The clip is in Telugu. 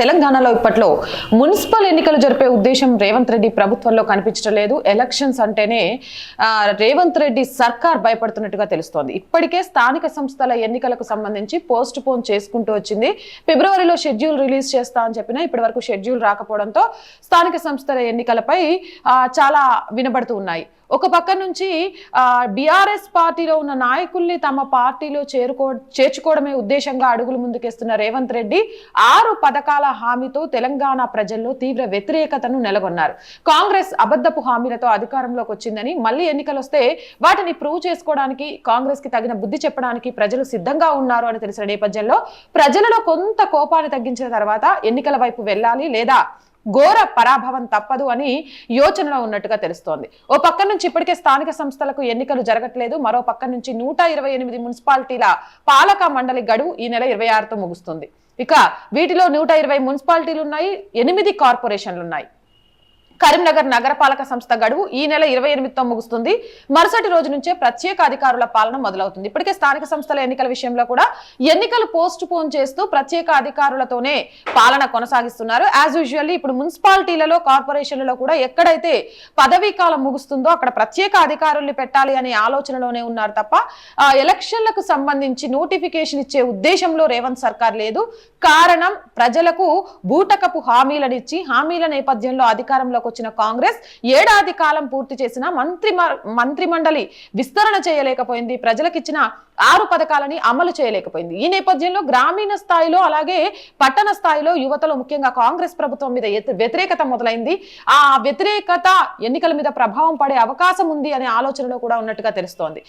తెలంగాణలో ఇప్పట్లో మున్సిపల్ ఎన్నికలు జరిపే ఉద్దేశం రేవంత్ రెడ్డి ప్రభుత్వంలో కనిపించడం లేదు. ఎలక్షన్స్ అంటేనే రేవంత్ రెడ్డి సర్కార్ భయపడుతున్నట్టుగా తెలుస్తోంది. ఇప్పటికే స్థానిక సంస్థల ఎన్నికలకు సంబంధించి పోస్ట్ పోన్ చేసుకుంటూ వచ్చింది. ఫిబ్రవరిలో షెడ్యూల్ రిలీజ్ చేస్తా అని చెప్పినా ఇప్పటి వరకు షెడ్యూల్ రాకపోవడంతో స్థానిక సంస్థల ఎన్నికలపై చాలా వినబడుతూ ఉన్నాయి. ఒక పక్క నుంచి బీఆర్ఎస్ పార్టీలో ఉన్న నాయకుల్ని తమ పార్టీలో చేర్చుకోవడమే ఉద్దేశంగా అడుగులు ముందుకేస్తున్న రేవంత్ రెడ్డి 6 పథకాల హామీతో తెలంగాణ ప్రజల్లో తీవ్ర వ్యతిరేకతను నెలకొన్నారు. కాంగ్రెస్ అబద్ధపు హామీలతో అధికారంలోకి వచ్చిందని, మళ్ళీ ఎన్నికలు వస్తే వాటిని ప్రూవ్ చేసుకోవడానికి కాంగ్రెస్ కి తగిన బుద్ధి చెప్పడానికి ప్రజలు సిద్ధంగా ఉన్నారు అని తెలిసిన నేపథ్యంలో ప్రజలలో కొంత కోపాన్ని తగ్గించిన తర్వాత ఎన్నికల వైపు వెళ్ళాలి లేదా ఘోర పరాభవం తప్పదు అని యోచనలో ఉన్నట్టుగా తెలుస్తోంది. ఓ పక్క నుంచి ఇప్పటికే స్థానిక సంస్థలకు ఎన్నికలు జరగట్లేదు. మరో పక్క నుంచి 128 మున్సిపాలిటీల పాలక మండలి గడువు ఈ నెల 26తో ముగుస్తుంది. ఇక వీటిలో 120 మున్సిపాలిటీలు ఉన్నాయి, 8 కార్పొరేషన్లు ఉన్నాయి. కరీంనగర్ నగరపాలక సంస్థ గడువు ఈ నెల 28తో ముగుస్తుంది. మరుసటి రోజు నుంచే ప్రత్యేక అధికారుల పాలన మొదలవుతుంది. ఇప్పటికే స్థానిక సంస్థల ఎన్నికల విషయంలో కూడా ఎన్నికలు పోస్ట్ పోన్ చేస్తూ ప్రత్యేక అధికారులతోనే పాలన కొనసాగిస్తున్నారు. యాజ్ యూజువల్లీ ఇప్పుడు మున్సిపాలిటీలలో కార్పొరేషన్లలో కూడా ఎక్కడైతే పదవీ కాలం ముగుస్తుందో అక్కడ ప్రత్యేక అధికారుల్ని పెట్టాలి అనే ఆలోచనలోనే ఉన్నారు తప్ప ఎలక్షన్లకు సంబంధించి నోటిఫికేషన్ ఇచ్చే ఉద్దేశంలో రేవంత్ సర్కార్ లేదు. కారణం ప్రజలకు బూటకపు హామీలనిచ్చి హామీల నేపథ్యంలో అధికారంలోకి వచ్చిన కాంగ్రెస్ ఏడాది కాలం పూర్తి చేసిన మంత్రిమండలి విస్తరణ చేయలేకపోయింది. ప్రజలకిచ్చిన 6 పథకాలని అమలు చేయలేకపోయింది. ఈ నేపథ్యంలో గ్రామీణ స్థాయిలో అలాగే పట్టణ స్థాయిలో యువతలో ముఖ్యంగా కాంగ్రెస్ ప్రభుత్వం మీద వ్యతిరేకత మొదలైంది. ఆ వ్యతిరేకత ఎన్నికల మీద ప్రభావం పడే అవకాశం ఉంది అనే ఆలోచనలో కూడా ఉన్నట్టుగా తెలుస్తోంది.